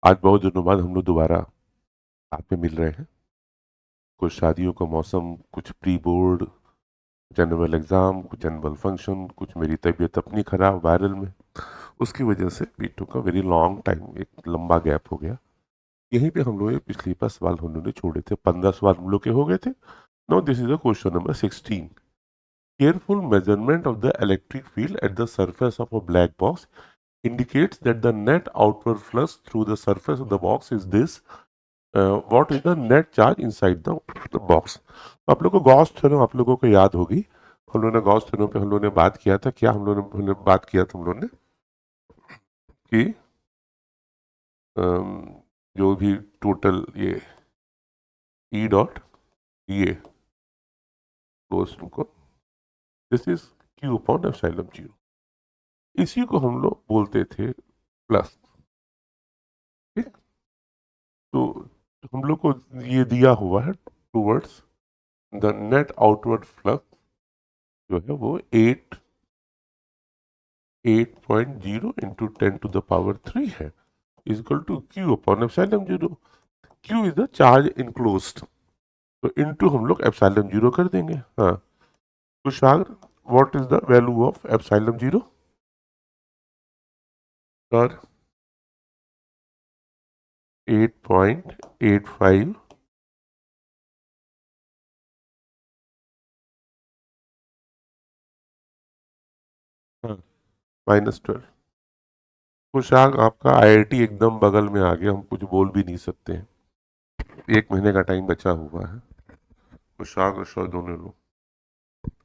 आज बहुत दिनों बाद हम लोग दोबारा साथ में मिल रहे हैं। कुछ शादियों का मौसम, कुछ प्री बोर्ड, कुछ एनुअल एग्जाम, कुछ एनुअल फंक्शन, कुछ मेरी तबीयत अपनी खराब वायरल में, उसकी वजह से we took a very long time, एक लंबा गैप हो गया। यहीं पे हम लोग पिछले 10 सवाल हम लोगों ने छोड़े थे, 15 सवाल हम लोग के हो गए थे। Now this is the question number 16। Careful measurement of the electric field at the surface of a black box indicates that the net outward flux through the surface of the box is this. What is the net charge inside the box. आप लोगों को Gauss theorem आप लोगों को याद होगी। हम लोगों ने गॉस थ्योरम पे हम लोगों ने बात किया था, क्या हम लोगों ने बात किया था हम लोगों ने कि जो भी टोटल ये ई डॉट ये क्लोज को this is Q upon epsilon zero, इसी को हम लोग बोलते थे प्लस। ठीक, तो हम लोग को ये दिया हुआ है towards the net outward flux जो है वो 8.0 इंटू 10⁻³ है, is equal to Q upon epsilon zero. Q is the charge enclosed, तो इनटू हम लोग एप्सिलॉन जीरो कर देंगे। हाँ, Tushar, what is the value of epsilon zero? Sir 8.85 -12। Tushar, आपका आईआईटी एकदम बगल में आ गया, हम कुछ बोल भी नहीं सकते हैं। 1 महीने का टाइम बचा हुआ है। तुषार और शो दोनों लोग,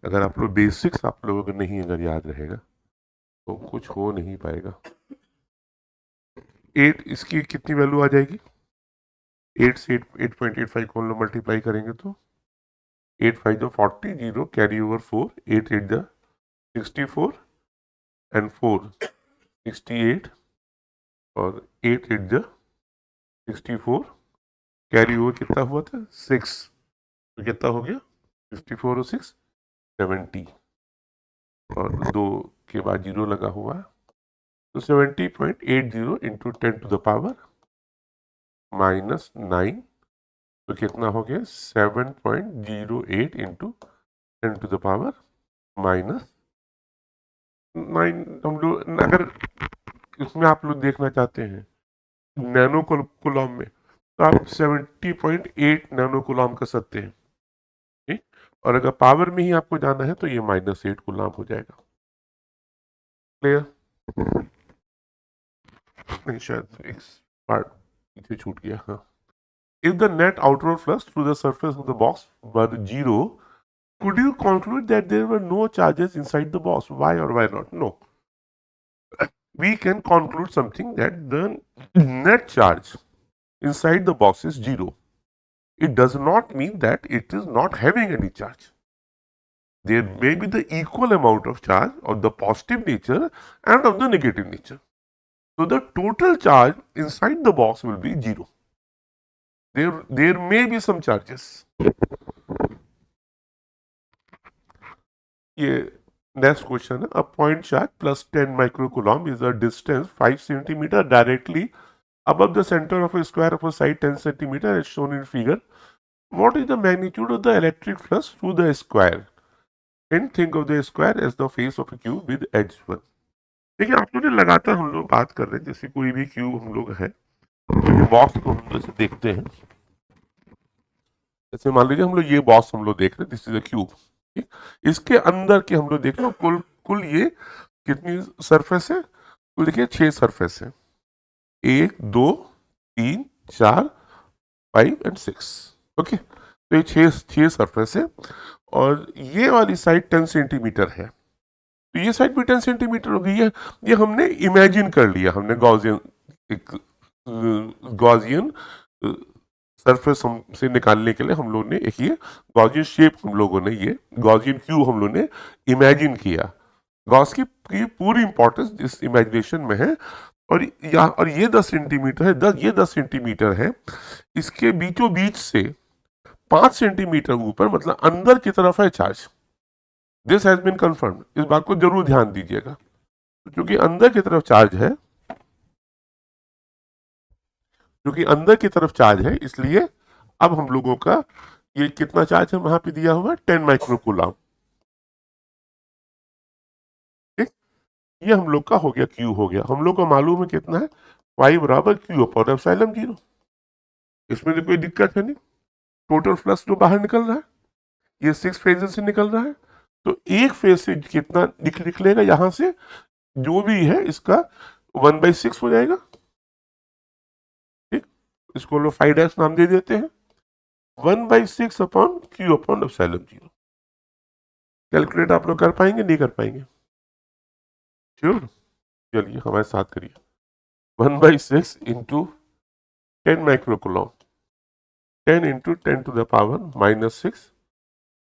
अगर आप लोग बेसिक्स आप लोगों को नहीं अगर याद रहेगा तो कुछ हो नहीं पाएगा। 8, इसकी कितनी वैल्यू आ जाएगी? 8 से 8.85 को हम लोग मल्टीप्लाई करेंगे तो 8 5 जो 40, 0 कैरी ओवर 4, 8 8 द 64 एंड 4 68 और 8 8 द 64 कैरी ओवर कितना हुआ था? 6, तो कितना हो गया? 54 और 6 70 और 2 के बाद 0 लगा हुआ है, तो 70.80 इंटू 10⁻⁻9, तो कितना हो गया? 7.08 इंटू 10⁻⁻9। हम लोग अगर इसमें आप लोग देखना चाहते हैं नैनो कुलॉम में, तो आप 70.8 नैनो कुलॉम कर सकते हैं। ठीक, और अगर पावर में ही आपको जाना है तो ये -8 कुलॉम हो जाएगा। क्लियर? नहीं, शायद एक पार्ट पीछे छूट गया। हाँ, if the net outward flux through the surface of the box were zero, could you conclude that there were no charges inside the box? Why or why not? No. We can conclude something that the net charge inside the box is zero. It does not mean that it is not having any charge. There may be the equal amount of charge of the positive nature and of the negative nature. So the total charge inside the box will be zero. There may be some charges. ये next question है, a point charge plus 10 microcoulomb is a distance 5 centimeter directly above the center of a square of a side 10 centimeter as shown in figure. What is the magnitude of the electric flux through the square? And think of the square as the face of a cube with edge 1. देखिए, आप लोग ने लगातार हम लोग बात कर रहे हैं, जैसे कोई भी क्यूब हम लोग है तो ये बॉक्स को हम जैसे देखते हैं, जैसे मान लीजिए हम लोग ये बॉक्स हम लोग देख रहे हैं, दिस इज अ क्यूब। ठीक, इसके अंदर के हम लोग देख रहे हैं कुल कुल ये कितनी सरफेस है? कुल देखिए 6 सरफेस है, 1 2 3 4 5 एंड 6। ओके, तो ये 6 सरफेस है और ये वाली साइड 10 सेंटीमीटर है, तो ये साइड भी 10 सेंटीमीटर हो गई है। ये हमने इमेजिन कर लिया, हमने गॉसियन एक गॉसियन सरफेस से निकालने के लिए हम लोग ने एक ये गॉसियन शेप हम लोगों ने ये गॉसियन क्यूब हम लोग ने इमेजिन किया। गॉस की पूरी इंपॉर्टेंस इस इमेजिनेशन में है। और ये 10 सेंटीमीटर है, ये 10 सेंटीमीटर है, इसके बीचों बीच से 5 सेंटीमीटर ऊपर मतलब अंदर की तरफ है charge. This has been confirmed, इस बात को जरूर ध्यान दीजिएगा, क्योंकि अंदर की तरफ चार्ज है क्योंकि अंदर की तरफ चार्ज है, इसलिए अब हम लोगों का ये कितना चार्ज है वहां पे दिया हुआ है, 10 माइक्रोकूलम। ठीक, ये हम लोग का हो गया, क्यू हो गया। हम लोग को मालूम है कितना है, वाई बराबर क्यू अपॉन एप्सिलॉन जीरो। इसमें तो कोई दिक्कत है नहीं, टोटल फ्लक्स जो बाहर निकल रहा है ये 6 फेजेस से निकल रहा है, तो एक फेज से कितना निकलेगा यहां से, जो भी है इसका 1/6 हो जाएगा। ठीक, इसको लोग 5 नाम दे देते हैं, 1/6 upon Q upon epsilon zero. Calculate आप लोग कर पाएंगे, नहीं कर पाएंगे? श्योर, चलिए हमारे साथ करिए। 1/6 इंटू 10 माइक्रोकूलम, 10 × 10⁻⁻⁶।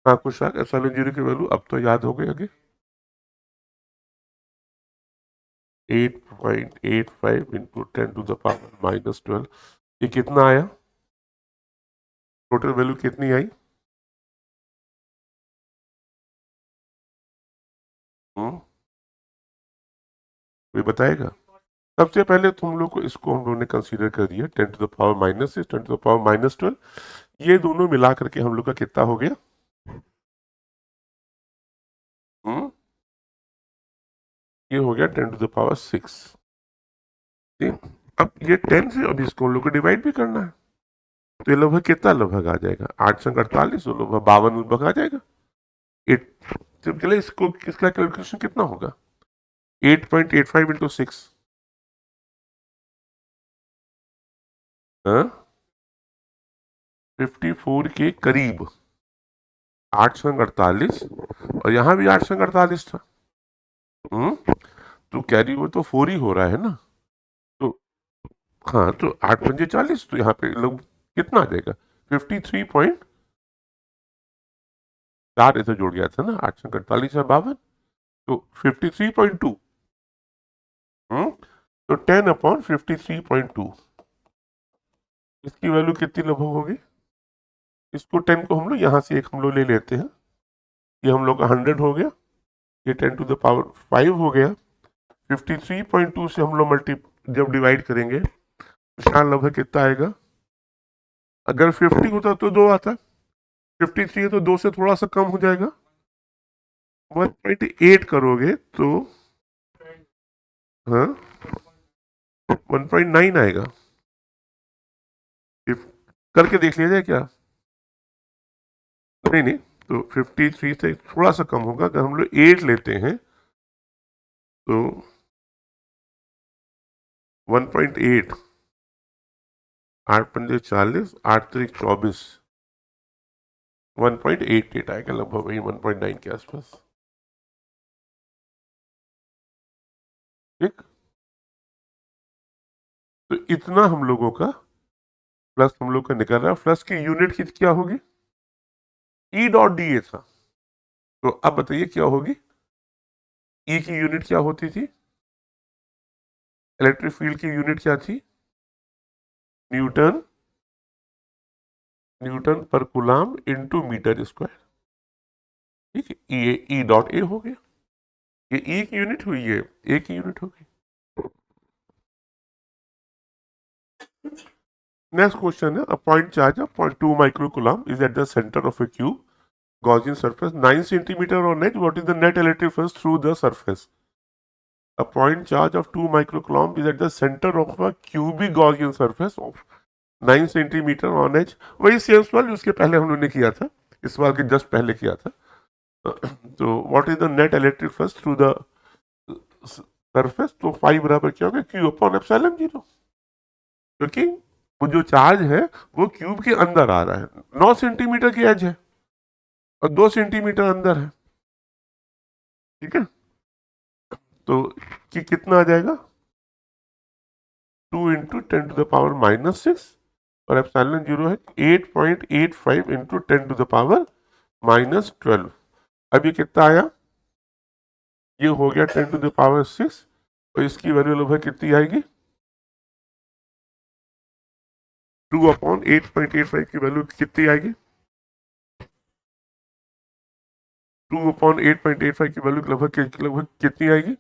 हाँ कुछ एप्सिलॉन जीरो की वैल्यू अब तो याद हो गई आगे, 8.85 इंटू 10⁻⁻12। ये कितना आया, टोटल वैल्यू कितनी आई? कोई बताएगा? सबसे पहले तुम लोग को इसको हम लोग ने कंसीडर कर दिया 10⁻⁻6, 10⁻12, ये दोनों मिला करके हम लोग का कितना हो गया? हम्म, ये हो गया 10⁻6। ठीक, अब ये 10 से अब इसको हम लोग को डिवाइड भी करना है, तो ये लगभग कितना लगभग आ जाएगा, 8 × 48 और लगभग 52 लगभग आ जाएगा। 8, तो चलिए इसको इसका कैलकुलेशन कितना होगा, 8.85 इंटू 6, हाँ 54 के करीब, 8 × 48, और यहाँ भी 8 × 48 था। तो कैरी वो तो 4 ही हो रहा है ना, तो हाँ तो 8×5 = 40, तो यहाँ पे लोग कितना आ जाएगा, 53.4 ऐसे जोड़ गया था ना, 8 × 48 है 52, तो 53.2। तो 10/53.2, इसकी वैल्यू कितनी लगभग होगी? इसको 10 को हम लोग यहाँ से एक हम लोग ले लेते हैं, ये हम लोग का 100 हो गया, ये 10⁻5 हो गया, 53.2 से हम लोग जब डिवाइड करेंगे निशान लगभग कितना आएगा, अगर 50 होता तो 2 आता, 53 है तो 2 से थोड़ा सा कम हो जाएगा, 1.8 करोगे तो हाँ 1.9 आएगा। करके देख लिया जाए क्या? नहीं नहीं, तो 53 से थोड़ा सा कम होगा, अगर हम लोग 8 लेते हैं तो 1.8, 8×5 = 40, 8×3 = 24, 1.88 आएगा लगभग, वही 1.9 के आसपास। ठीक, तो इतना हम लोगों का प्लस हम लोग का निकल रहा है, प्लस की यूनिट की क्या होगी, E.dA था, तो अब बताइए क्या होगी, E की यूनिट क्या होती थी, इलेक्ट्रिक फील्ड की यूनिट क्या थी, न्यूटन, न्यूटन पर कूलम इनटू मीटर स्क्वायर। ठीक है, ये E.A हो गया, ये E की यूनिट हुई है, A की यूनिट होगी। नेक्स्ट क्वेश्चन है, a point charge of 0.2 microcoulomb is at the centre of A cube Gaussian surface 9 centimeter on edge. What is the net electric force through the surface? A point charge of 2 microcoulomb is at the center of a cubic Gaussian surface of 9 centimeter on edge. वही same सवाल उसके पहले हम लोगों ने किया था, इस सवाल के जस्ट पहले किया था। तो what is the net electric force through the surface, तो 5 बराबर क्या होगा, क्यू अपॉन एप्सिलॉन जीरो, क्योंकि वो जो चार्ज है वो क्यूब के अंदर आ रहा है, 9 सेंटीमीटर की एज है और 2 सेंटीमीटर अंदर है। ठीक है, तो कि कितना आ जाएगा, 2 × 10⁻⁻6, और एप्सिलॉन जीरो है 8.85 × 10⁻⁻12। अब ये कितना आया, ये हो गया 10⁻6, और इसकी वैल्यू लगभग कितनी आएगी, 2/8.85 की वैल्यू कितनी आएगी, 2/8.85 की वैल्यू लगभग कितनी आएगी,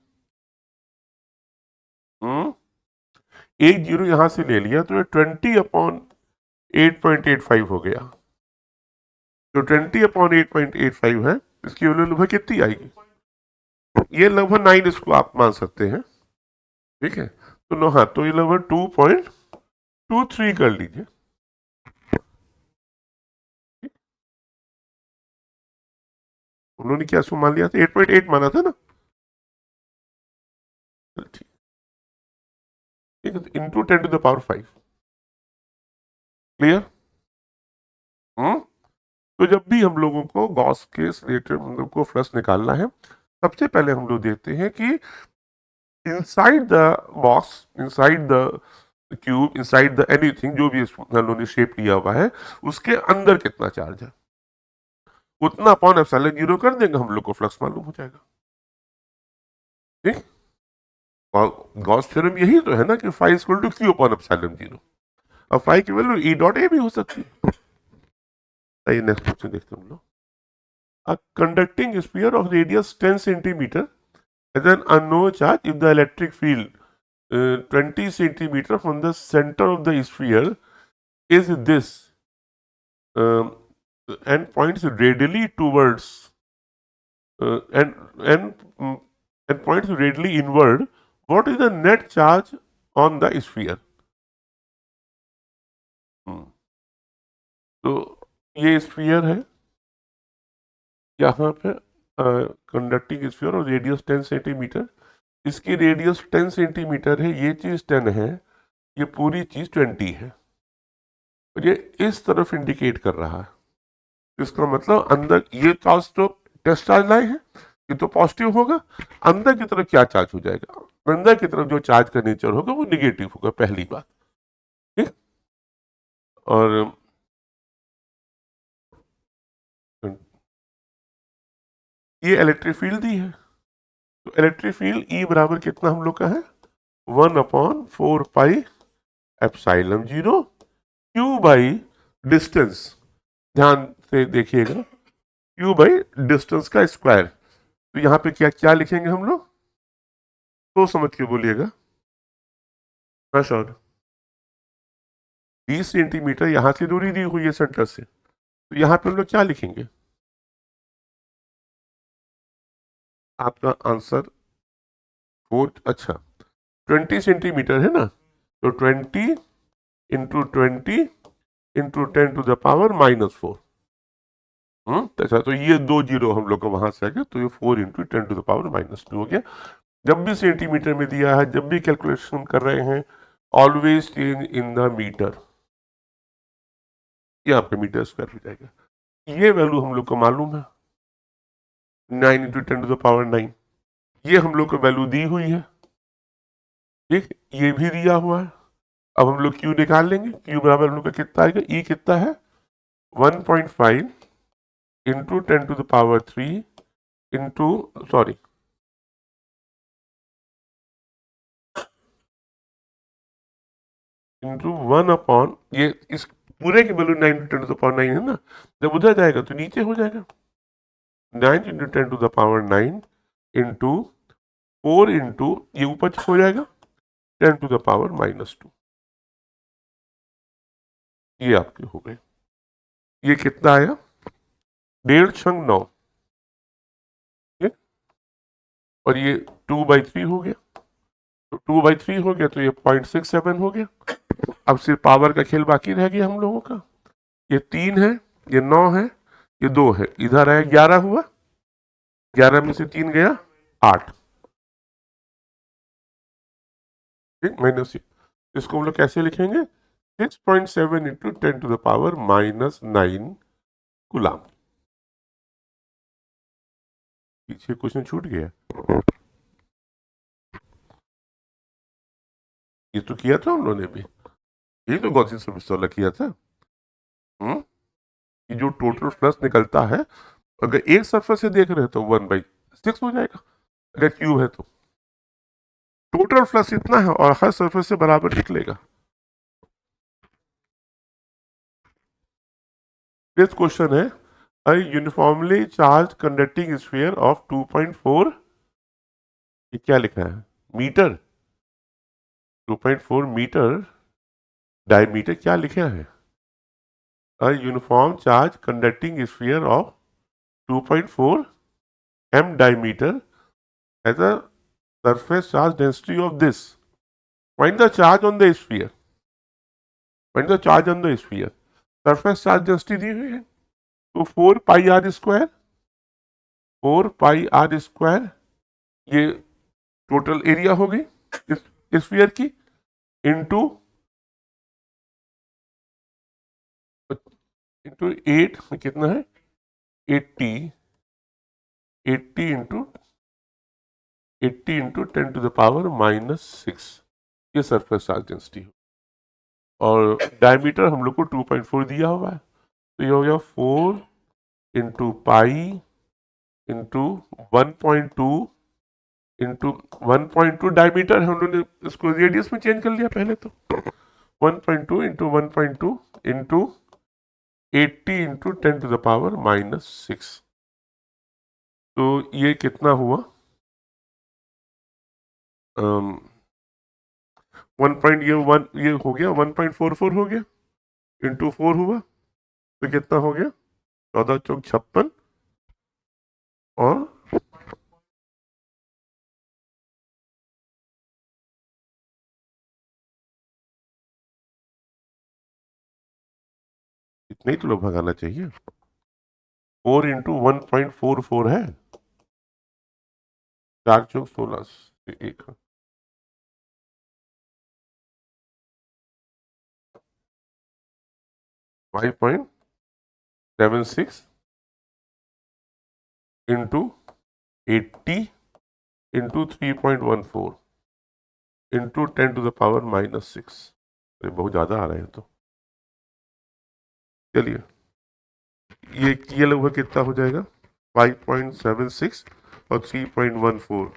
एक जीरो यहां से ले लिया तो ये 20/8.85 हो गया। जो 20/8.85 है इसकी वैल्यू लगभग कितनी आएगी? ये लगभग 9 इसको आप मान सकते हैं। ठीक है, तो नो हाँ, तो ये लगभग 2.23 कर लीजिए। उन्होंने क्या इसको मान लिया था? 8.8 माना था ना। ठीक है, इंटू 10⁵ क्लियर? हम्म। तो जब भी हम लोगों को गॉस के रिलेटेड मतलब को फ्लक्स निकालना है, सबसे पहले हम लोग देखते हैं कि inside the box, inside the cube, inside the anything, जो भी उन्होंने शेप लिया हुआ है, उसके अंदर कितना चार्ज है, उतना अपॉन एप्सिलॉन जीरो कर देंगे, हम लोग को फ्लक्स मालूम हो जाएगा। ठीक, और गॉस थ्योरम यही तो है ना कि phi equal to Q upon epsilon zero. अब फाई की वैल्यू ई डॉट ए भी हो सकती है। आइए नेक्स्ट क्वेश्चन देखते हैं हम लोग। A conducting sphere of radius 10 centimeter has an unknown charge if the electric field 20 centimeter from the center of the sphere is this um, and points radially towards and mm, and points radially inward. What is the net charge on the sphere? तो ये sphere है, यहाँ पे conducting sphere और radius 10 centimetre. इसकी radius 10 centimetre है, ये चीज 10 है, ये पूरी चीज 20 है, और ये इस तरफ इंडिकेट कर रहा है। इसका मतलब अंदर ये चार्ज तो टेस्ट चार्ज लाए हैं, ये तो पॉजिटिव होगा। अंदर की तरफ क्या चार्ज हो जाएगा? अंदर की तरफ जो चार्ज का नेचर होगा वो निगेटिव होगा, पहली बात। ठीक, और ये इलेक्ट्रिक फील्ड दी है, तो इलेक्ट्रिक फील्ड ई बराबर कितना हम लोग का है? 1/4 pi epsilon zero Q by distance. ध्यान से देखिएगा, क्यू बाई डिस्टेंस का स्क्वायर। तो यहाँ पे क्या क्या लिखेंगे हम लोग? तो समझ के बोलिएगा। हाँ सर, 20 सेंटीमीटर यहाँ से दूरी दी हुई है सेंटर से, तो यहाँ पे हम लोग क्या लिखेंगे? आपका आंसर 4, अच्छा 20 सेंटीमीटर है ना, तो 20 × 20 × 10⁻⁻⁴। अच्छा, तो ये 2 जीरो हम लोग को वहां से आ गया, तो ये 4 × 10⁻⁻² हो गया। जब भी सेंटीमीटर में दिया है, जब भी कैलकुलेशन कर रहे हैं, always change in the metre. ये आपका मीटर स्क्वायर हो जाएगा। ये वैल्यू हम लोग को मालूम है 9 × 10⁻⁹। ये हम लोग को वैल्यू दी हुई है। ठीक, ये भी दिया हुआ है। अब हम लोग क्यू निकाल लेंगे। क्यू बराबर हम लोग का कितना आएगा? ई कितना है? 1.5 इंटू 10⁻³ इंटू सॉरी इंटू 1 ये इस पूरे की वैल्यू 9 × 10⁻⁹ है ना, जब उधर जाएगा तो नीचे हो जाएगा 9 × 10⁻⁹ इंटू 4 इंटू ये ऊपर हो जाएगा 10⁻⁻²। ये आपके हो गए। ये कितना आया? 1.5×9। और ये 2/3 हो गया, तो 2/3 हो गया, तो ये 0.67 हो गया। अब सिर्फ पावर का खेल बाकी रह गया हम लोगों का। ये 3 है, ये 9 है, ये 2 है, इधर आया 11 हुआ, 11 में से 3 गया 8। ठीक, माइनस इसको हम लोग कैसे लिखेंगे? 6.7 इंटू 10⁻⁻⁹ कूलाम। पीछे क्वेश्चन छूट गया, ये तो किया था हम लोगों ने भी, ये तो गॉसियन सरफेस वाला किया था। कि जो टोटल फ्लक्स निकलता है, अगर एक सरफेस से देख रहे हैं तो 1/6 हो जाएगा, अगर क्यूब है तो टोटल फ्लक्स इतना है और हर सरफेस से बराबर निकलेगा। नेक्स्ट क्वेश्चन है, a uniformly charged conducting sphere of 2.4, ये क्या लिखा है? मीटर। 2.4 मीटर डायमीटर क्या लिखा है? A uniform charge conducting sphere of 2.4 m diameter has a surface charge density of this. Find the charge on the sphere. Find the charge on the sphere. Surface charge density दी हुई है तो 4 pi r square, 4 pi r square ये total area हो गई इस sphere की, into 8 में कितना है 80, 80 इंटू 10 टू द पावर -6 ये सरफेस चार्ज डेंसिटी हो। और डायमीटर हम लोग को 2.4 दिया हुआ है तो ये हो गया 4 into pi into 1.2 into 1.2 diameter है, उन्होंने इसको रेडियस में चेंज कर लिया पहले तो 1.2 into 1.2 into 80 into 10 to the power -6 तो ये कितना हुआ 1 ये हो गया 1.44 हो गया इंटू 4 हुआ तो कितना हो गया 14 चौक 56 और इतना ही तो लोग भगाना चाहिए 4 इंटू 1.44 है 4 चौक 16 एक 5.76 into 80 into 3.14 into 10 to the power -6 बहुत ज्यादा आ रहे हैं तो चलिए ये लगभग कितना हो जाएगा 5.76 और 3.14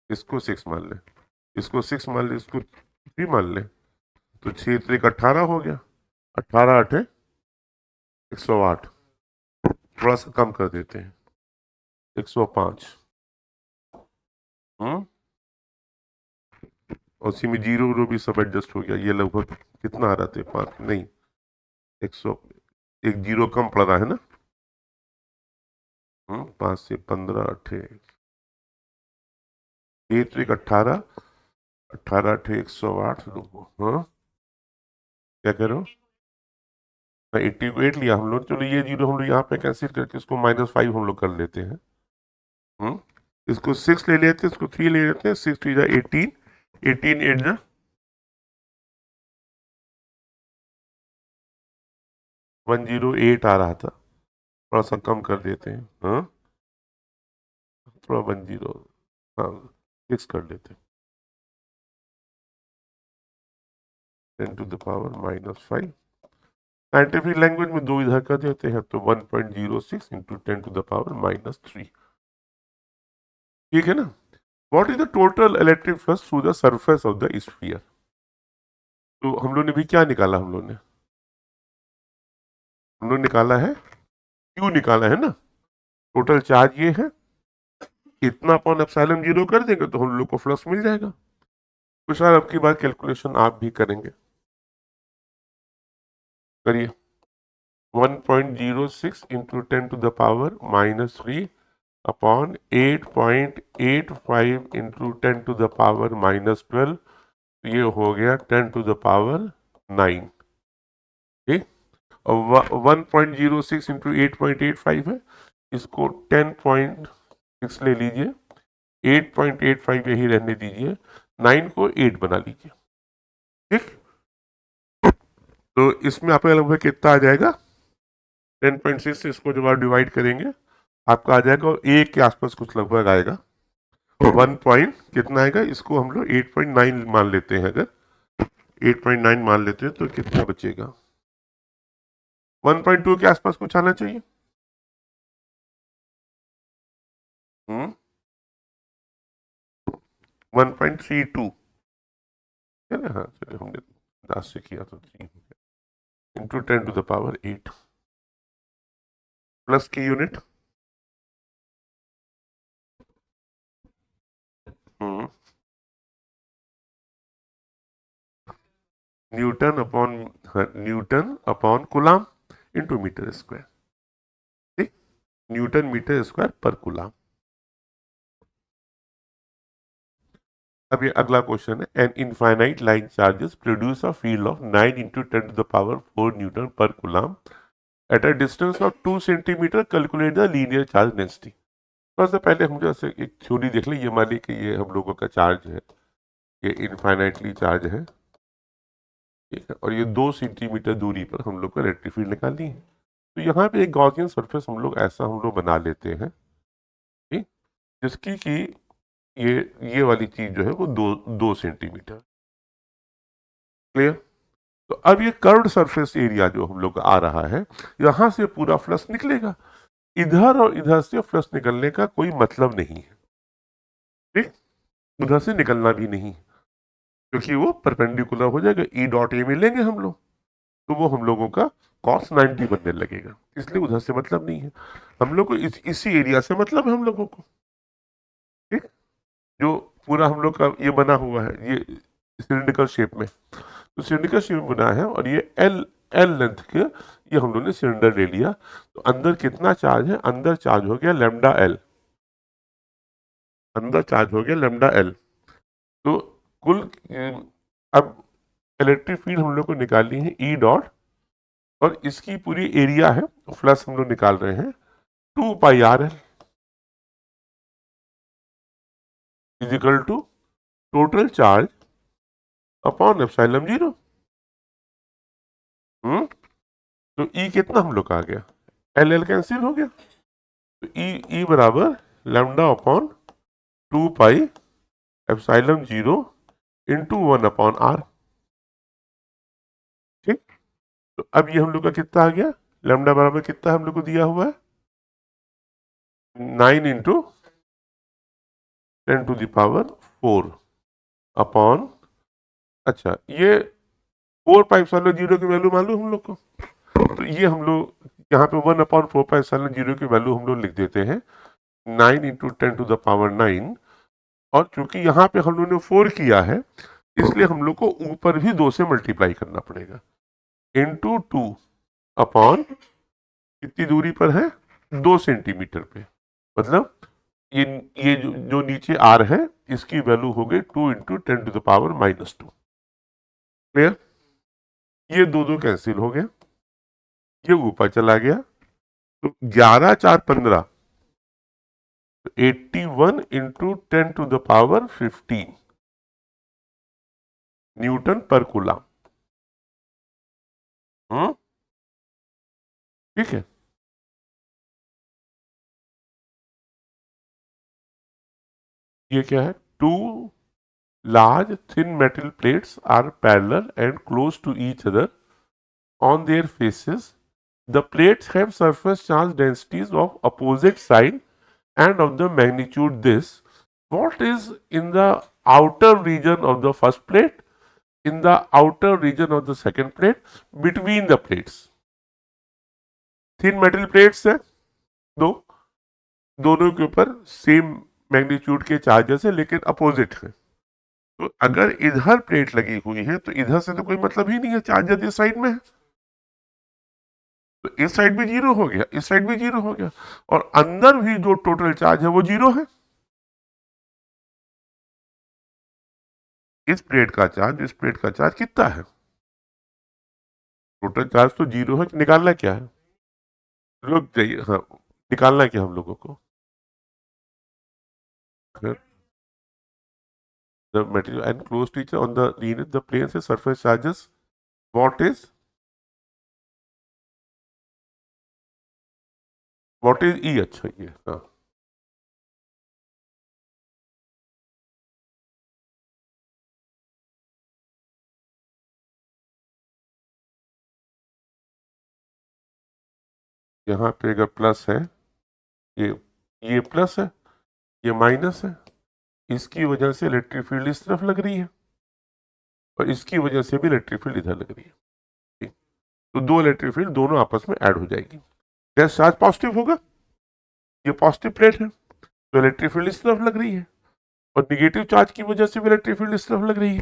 इसको 6 मान ले, इसको 6 मान ले, इसको 3 मान ले तो 6 3 18 हो गया 18 8 108 थोड़ा सा कम कर देते हैं 105 और उसी में जीरो रो भी सब एडजस्ट हो गया ये लगभग कितना आ रहा था 5 नहीं 100 एक जीरो कम पड़ रहा है ना 5 से 15 8 एक 18 18 8 108 हाँ क्या कह रहे हो 80 को 8 लिया हम लोग चलो ये जीरो हम लोग यहाँ पे कैंसिल करके इसको -5 हम लोग कर लेते हैं इसको 6 ले लेते हैं इसको 3 ले लेते हैं 6 3 जा 18 18 8 जा 108 आ रहा था थोड़ा सा कम कर देते हैं थोड़ा 10 हाँ 6 कर लेते हैं 10 to the power -5 scientific language में 2 इधर कर देते हैं तो 1.06 इंटू 10 टू द पावर -3 ठीक है ना। What is the total electric flux through the surface of the sphere तो हम लोग ने भी क्या निकाला हम लोग निकाला है क्यू निकाला है ना टोटल चार्ज ये है इतना अपॉन एप्सिलॉन 0 कर देंगे तो हम लोग को फ्लक्स मिल जाएगा तो सर अब की बार कैलकुलेशन आप भी करेंगे करिए 1.06 into 10 to the power -3 upon 8.85 into 10 to the power -12 ये हो गया 10 टू द पावर 9 ठीक और 1.06 इंटू 8.85 है इसको 10.6 ले लीजिए 8.85 यही रहने दीजिए 9 को 8 बना लीजिए ठीक तो इसमें आपका लगभग कितना आ जाएगा 10.6 से इसको जब आप डिवाइड करेंगे आपका आ जाएगा और ए के आसपास कुछ लगभग आएगा 1 पॉइंट कितना आएगा इसको हम लोग 8.9 मान लेते हैं अगर 8.9 मान लेते हैं तो कितना बचेगा 1.2 के आसपास कुछ आना चाहिए 1.32 है ना हाँ चलिए हमने 10 से किया तो 3 into 10 to the power 8 plus की unit newton upon coulomb into metre square, ठीक, न्यूटन मीटर स्क्वायर पर कूलाम। अब ये अगला क्वेश्चन है, an infinite line charges produce a field of 9 into 10⁻⁴ newton पर coulomb at a distance of 2 centimetre, calculate the linear charge density. थोड़ा सा पहले हम जैसे एक थ्योरी देख लें, ये मान ली कि ये हम लोगों का चार्ज है, ये इनफाइनाइटली चार्ज है, ठीक है, और ये 2 सेंटीमीटर दूरी पर हम लोग को इलेक्ट्रिक फील्ड निकालनी है। तो यहाँ पे एक गॉसियन सरफेस हम लोग ऐसा हम लोग बना लेते हैं, ठीक, जिसकी कि ये वाली चीज जो है वो 2 सेंटीमीटर, क्लियर। तो अब ये कर्व्ड सरफेस एरिया जो हम लोग का आ रहा है, यहां से पूरा फ्लक्स निकलेगा, इधर और इधर से फ्लक्स निकलने का कोई मतलब नहीं है, ठीक, उधर से निकलना भी नहीं, क्योंकि वो परपेंडिकुलर हो जाएगा, ई डॉट ए में लेंगे हम लोग, तो वो हम लोगों का cos 90 बनने लगेगा, इसलिए उधर से मतलब नहीं है हम लोग को, इसी एरिया से मतलब है हम लोगों को, ठीक, जो पूरा हम लोग का ये बना हुआ है, ये सिलिंड्रिकल शेप में, तो सिलिंड्रिकल शेप में बना है, और ये एल एल लेंथ के ये हम लोग ने सिलेंडर ले लिया, तो अंदर कितना चार्ज है, अंदर चार्ज हो गया लैम्डा एल, अंदर चार्ज हो गया लैम्डा एल। तो कुल अब इलेक्ट्रिक फील्ड हम लोग को निकालनी है ई डॉट, और इसकी पूरी एरिया है, फ्लक्स हम लोग निकाल रहे हैं 2πr is equal to total charge upon epsilon 0। तो ई कितना हम लोग का आ गया, एल एल कैंसिल हो गया, तो ई बराबर lambda upon 2 pi epsilon 0 into 1/r, ठीक। तो अब ये हम लोग का कितना आ गया, लैम्डा बराबर कितना हम लोग को दिया हुआ है, 9 इंटू 10⁴ अपॉन, अच्छा ये 4πε0 की वैल्यू मालूम हम लोग को, तो ये हम लोग यहाँ पे 1/4πε0 की वैल्यू हम लोग लिख देते हैं 9 इंटू 10⁹ और चूंकि यहाँ पे हम लोग ने 4 किया है, इसलिए हम लोग को ऊपर भी 2 से मल्टीप्लाई करना पड़ेगा, इंटू 2 अपॉन कितनी दूरी पर है, 2 सेंटीमीटर पे, मतलब ये जो नीचे आर है, इसकी वैल्यू हो गई 2 इंटू 10⁻⁻², क्लियर। ये दो कैंसिल हो गया, ये ऊपर चला गया, तो 11 4 15, 81 इंटू 10⁻15 न्यूटन पर कूलाम, ठीक है। ये क्या है, 2 large thin metal plates are parallel and close to each other on their faces. The plates have surface charge densities of opposite side and of the magnitude this. What is in the outer region of the first plate, in the outer region of the second plate, between the plates? Thin metal plates है दो, दोनों के ऊपर same magnitude के charges है लेकिन opposite है, तो अगर इधर प्लेट लगी हुई है तो इधर से तो कोई मतलब ही नहीं है, चार्ज इस साइड में है, तो इस साइड भी 0 हो गया, इस साइड भी 0 हो गया, और अंदर भी जो टोटल चार्ज है वो 0 है। इस प्लेट का चार्ज, इस प्लेट का चार्ज कितना है, टोटल चार्ज तो 0 है, निकालना क्या है, रुक जाइए, हाँ निकालना क्या हम लोगों को, the material and close to each other on the linear the planes से surface charges what is E, अच्छा ये, हाँ यहाँ पे अगर प्लस है, ये ये प्लस है, ये माइनस है, इसकी वजह से इलेक्ट्रिक फील्ड इस तरफ लग रही है, और इसकी वजह से भी इलेक्ट्रिक फील्ड इधर लग रही है, ठीक, तो दो इलेक्ट्रिक फील्ड दोनों आपस में ऐड हो जाएगी, गैस चार्ज पॉजिटिव होगा, ये पॉजिटिव प्लेट है तो इलेक्ट्रिक फील्ड इस तरफ लग रही है, और निगेटिव चार्ज की वजह से भी इलेक्ट्रिक फील्ड इस तरफ लग रही है,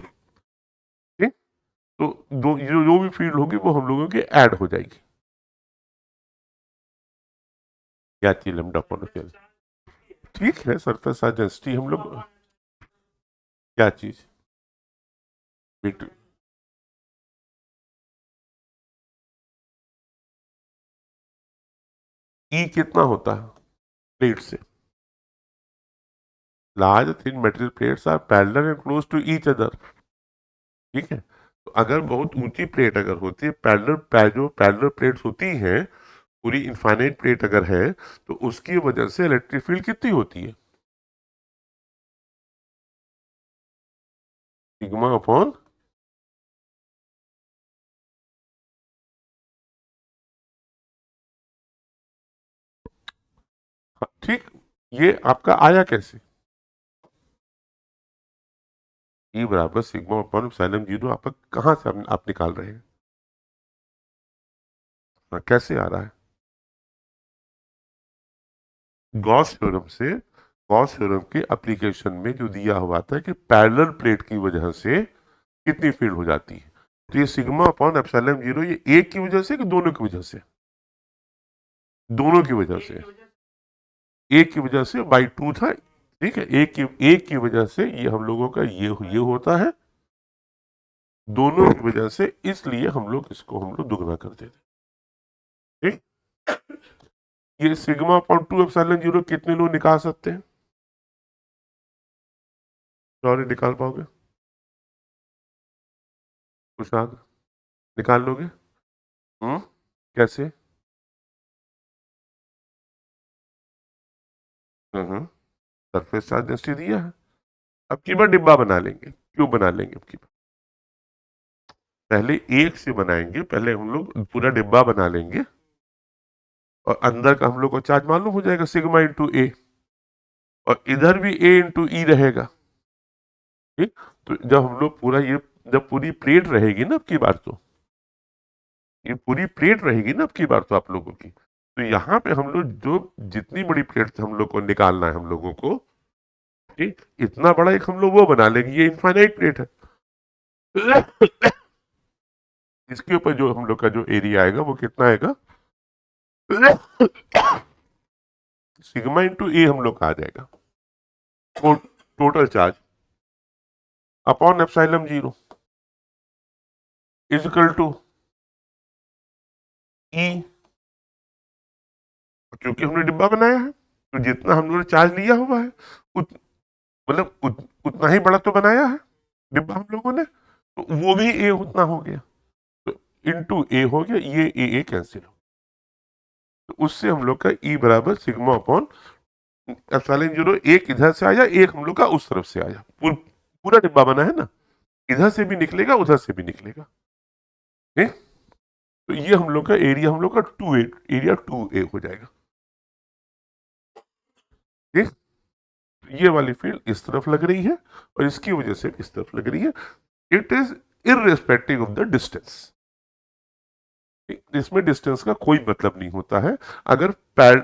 ठीक। तो जो भी फील्ड होगी वो हम लोगों की ऐड हो जाएगी। क्या चीज लैम्डा अपॉन एल, ठीक है। सरफेस चार्ज डेंसिटी हम लोग क्या चीज ई कितना होता है प्लेट से? Large thin material plates are parallel and close to each other, ठीक है। तो अगर बहुत ऊंची प्लेट अगर होती है, जो पैरेलल प्लेट्स होती हैं, पूरी इनफाइनाइट प्लेट अगर है, तो उसकी वजह से इलेक्ट्रिक फील्ड कितनी होती है? सिग्मा अपॉन, ठीक। ये आपका आया कैसे? ई बराबर सिग्मा अपॉन एप्सिलॉन जीरो, आपका कहाँ से आप निकाल रहे हैं? हाँ, कैसे आ रहा है? गॉस थ्योरम से। गॉस थ्योरम के एप्लीकेशन में जो दिया हुआ था कि पैरेलल प्लेट की वजह से कितनी फील्ड हो जाती है, तो ये सिग्मा अपॉन एप्सिलॉन जीरो, ये एक की वजह से कि दोनों की वजह से? दोनों की वजह से। एक की वजह से बाई टू था, ठीक है। एक की वजह से ये हम लोगों का ये होता है, दोनों की वजह से, इसलिए हम लोग इसको हम लोग दुगना कर देते, ठीक। ये sigma upon two epsilon zero कितने लोग निकाल सकते हैं? सॉरी, निकाल पाओगे? कुछ निकाल लोगे? कैसे? सरफेस चार्ज डेंसिटी दिया है। अब की बार डिब्बा बना लेंगे। क्यों बना लेंगे अब की बार? पहले एक से बनाएंगे, पहले हम लोग पूरा डिब्बा बना लेंगे, और अंदर का हम लोग को चार्ज मालूम हो जाएगा, सिग्मा इंटू ए, और इधर भी ए इंटू ई रहेगा, ठीक। तो जब हम लोग पूरा ये, जब पूरी प्लेट रहेगी ना अब की बार, तो ये पूरी प्लेट रहेगी ना अब की बार तो आप लोगों की, तो यहाँ पे हम लोग जो जितनी बड़ी प्लेट हम लोग को निकालना है हम लोगों को, ठीक, इतना बड़ा एक हम लोग वो बना लेंगे, ये इनफाइनाइट प्लेट है। इसके ऊपर जो हम लोग का जो एरिया आएगा वो कितना आएगा? सिग्मा इंटू ए हम लोग का आ जाएगा, total charge upon epsilon zero is equal to e. क्योंकि हमने डिब्बा बनाया है, तो जितना हम लोगों ने चार्ज लिया हुआ है, उतना ही बड़ा तो बनाया है डिब्बा हम लोगों ने, तो वो भी ए उतना हो गया, तो इंटू ए हो गया, ये ए कैंसिल हो, तो उससे हम लोग का ई बराबर सिग्मा अपॉन एप्सिलॉन जीरो, एक इधर से आया, एक हम लोग का उस तरफ से आया, पूरा डिब्बा बना है ना, इधर से भी निकलेगा उधर से भी निकलेगा, ठीक। तो ये हम लोग का एरिया, हम लोग का एरिया टू ए हो जाएगा, ठीक। ये वाली फील्ड इस तरफ लग रही है, और इसकी वजह से इस तरफ लग रही है। It is irrespective of the distance, इसमें डिस्टेंस का कोई मतलब नहीं होता है। अगर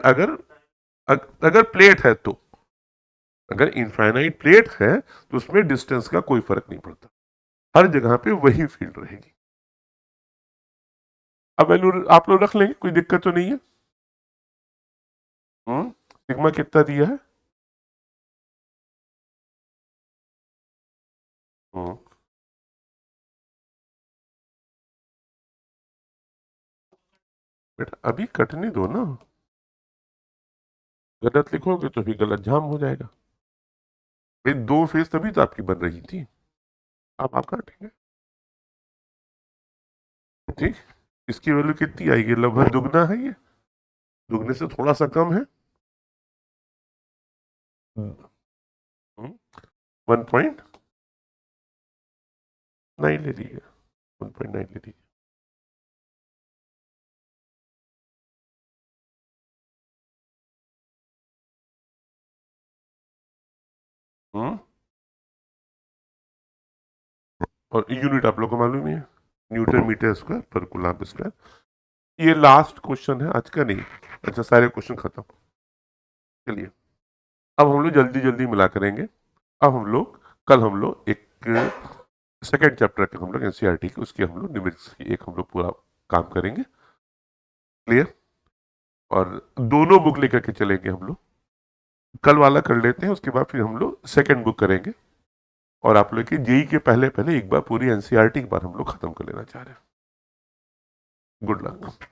अगर अगर प्लेट है तो, अगर इनफाइनाइट प्लेट है तो उसमें डिस्टेंस का कोई फर्क नहीं पड़ता, हर जगह पे वही फील्ड रहेगी। अब वैल्यू आप लोग रख लेंगे, कोई दिक्कत तो नहीं है। सिग्मा कितना दिया है? हम्म बेटा अभी कटने दो ना, गलत लिखोगे तो भी गलत जाम हो जाएगा। भाई दो फेज तभी तो आपकी बन रही थी, अब आप काटेंगे, ठीक। इसकी वैल्यू कितनी आएगी? लगभग दुगना है ये, दुगने से थोड़ा सा कम है। 1.9 ले लीजिए, 1.9 ले लीजिए। हम्म और यूनिट आप लोग को मालूम ही है, न्यूटन मीटर स्क्वायर पर कूलम्ब स्क्वायर। ये लास्ट क्वेश्चन है आज का, नहीं, अच्छा सारे क्वेश्चन खत्म। चलिए अब हम लोग जल्दी जल्दी मिला करेंगे। अब हम लोग कल हम लोग एक सेकेंड चैप्टर के हम लोग एनसीईआरटी के उसके हम लोग न्यूमेरिक्स की एक हम लोग पूरा काम करेंगे। क्लियर? और दोनों बुक लेकर के चलेंगे हम लोग। कल वाला कर लेते हैं, उसके बाद फिर हम लोग सेकेंड बुक करेंगे। और आप लोग की जेई के पहले पहले एक बार पूरी एनसीईआरटी एक बार हम लोग खत्म कर लेना चाह रहे हैं। Good luck.